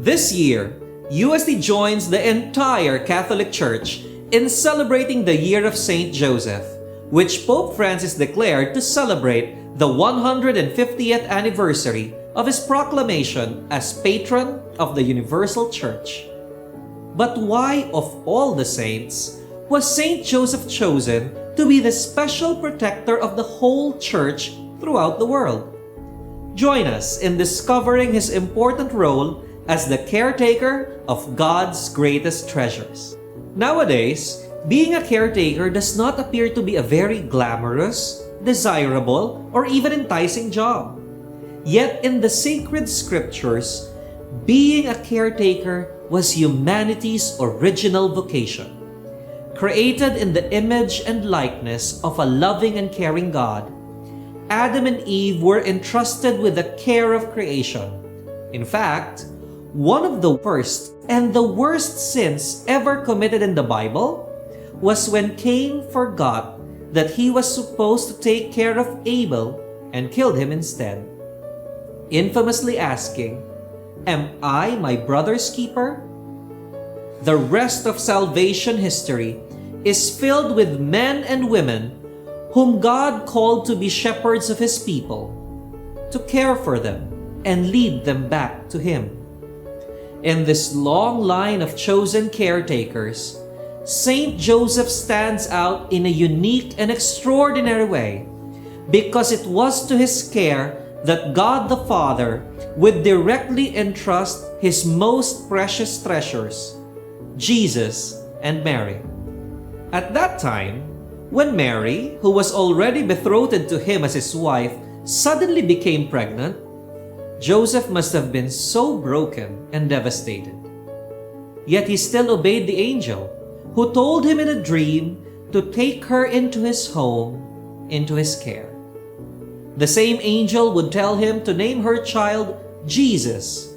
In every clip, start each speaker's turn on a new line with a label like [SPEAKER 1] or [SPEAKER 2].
[SPEAKER 1] This year, UST joins the entire Catholic Church in celebrating the Year of Saint Joseph, which Pope Francis declared to celebrate the 150th anniversary of his proclamation as patron of the Universal Church. But why, of all the saints, was Saint Joseph chosen to be the special protector of the whole Church throughout the world? Join us in discovering his important role as the caretaker of God's greatest treasures. Nowadays, being a caretaker does not appear to be a very glamorous, desirable, or even enticing job. Yet in the sacred scriptures, being a caretaker was humanity's original vocation. Created in the image and likeness of a loving and caring God, Adam and Eve were entrusted with the care of creation. In fact, one of the first and the worst sins ever committed in the Bible was when Cain forgot that he was supposed to take care of Abel and killed him instead, infamously asking, "Am I my brother's keeper?" The rest of salvation history is filled with men and women whom God called to be shepherds of His people, to care for them and lead them back to Him. In this long line of chosen caretakers, Saint Joseph stands out in a unique and extraordinary way because it was to his care that God the Father would directly entrust His most precious treasures, Jesus and Mary. At that time, when Mary, who was already betrothed to him as his wife, suddenly became pregnant, Joseph must have been so broken and devastated. Yet he still obeyed the angel, who told him in a dream to take her into his home, into his care. The same angel would tell him to name her child Jesus,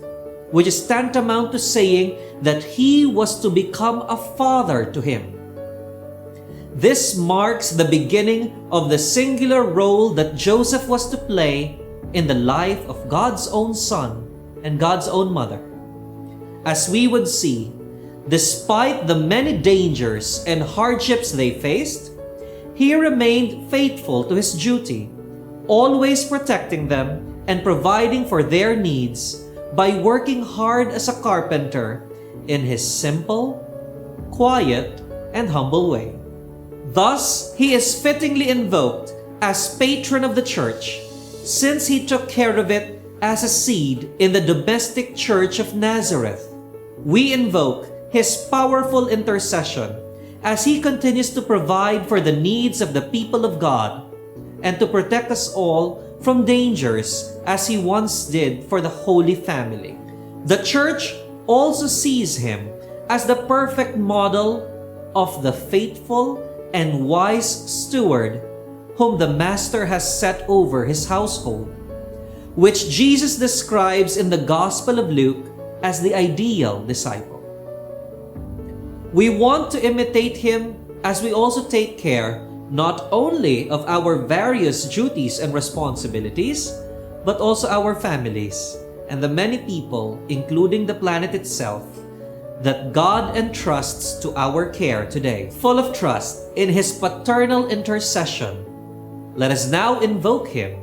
[SPEAKER 1] which is tantamount to saying that he was to become a father to him. This marks the beginning of the singular role that Joseph was to play in the life of God's own Son and God's own Mother. As we would see, despite the many dangers and hardships they faced, he remained faithful to his duty, always protecting them and providing for their needs by working hard as a carpenter in his simple, quiet, and humble way. Thus, he is fittingly invoked as patron of the Church, since he took care of it as a seed in the domestic Church of Nazareth. We invoke his powerful intercession as he continues to provide for the needs of the people of God and to protect us all from dangers as he once did for the Holy Family. The Church also sees him as the perfect model of the faithful and wise steward whom the Master has set over his household, which Jesus describes in the Gospel of Luke as the ideal disciple. We want to imitate him as we also take care not only of our various duties and responsibilities, but also our families and the many people, including the planet itself, that God entrusts to our care today. Full of trust in His paternal intercession, let us now invoke Him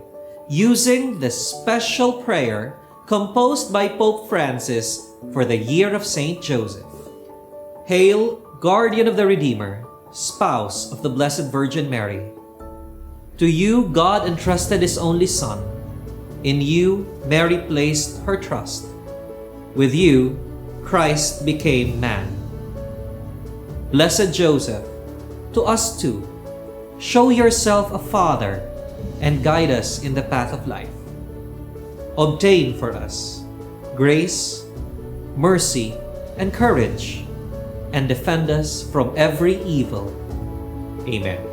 [SPEAKER 1] using the special prayer composed by Pope Francis for the Year of Saint Joseph. Hail, Guardian of the Redeemer, Spouse of the Blessed Virgin Mary. To you God entrusted His only Son. In you Mary placed her trust. With you Christ became man. Blessed Joseph, to us too, show yourself a father and guide us in the path of life. Obtain for us grace, mercy, and courage, and defend us from every evil. Amen.